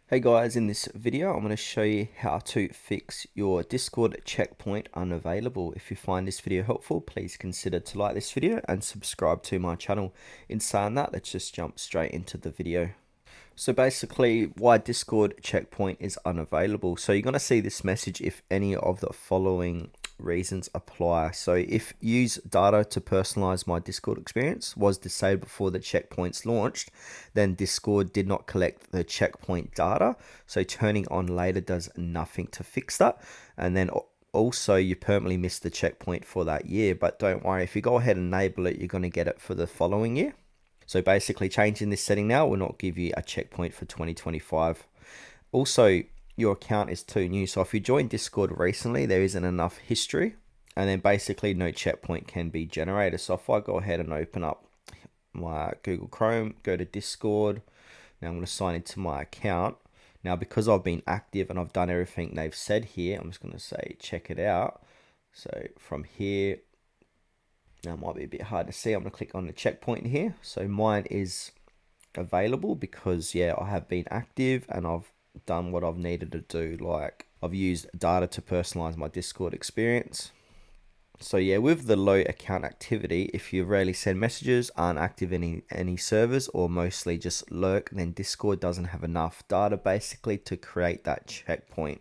Hey guys, in this video I'm going to show you how to fix your Discord checkpoint unavailable. If you find this video helpful, please consider to like this video and subscribe to my channel. In saying that, let's just jump straight into the video. So basically, why Discord checkpoint is unavailable. So you're going to see this message if any of the following reasons apply. So if use data to personalize my Discord experience was disabled before the checkpoints launched, then Discord did not collect the checkpoint data. So turning on later does nothing to fix that. And then also you permanently missed the checkpoint for that year, but don't worry, if you go ahead and enable it, you're going to get it for the following year. So basically changing this setting now will not give you a checkpoint for 2025. Also, your account is too new. So if you joined Discord recently, there isn't enough history, and then basically no checkpoint can be generated. So if I go ahead and open up my Google Chrome, go to Discord, now I'm going to sign into my account. Now, because I've been active and I've done everything they've said here, I'm just going to say, check it out. So from here, now it might be a bit hard to see. I'm going to click on the checkpoint here. So mine is available because, yeah, I have been active and I've done what I've needed to do. Like I've used data to personalize my Discord experience. So yeah, with the low account activity, if you rarely send messages, aren't active in any servers, or mostly just lurk, then Discord doesn't have enough data basically to create that checkpoint.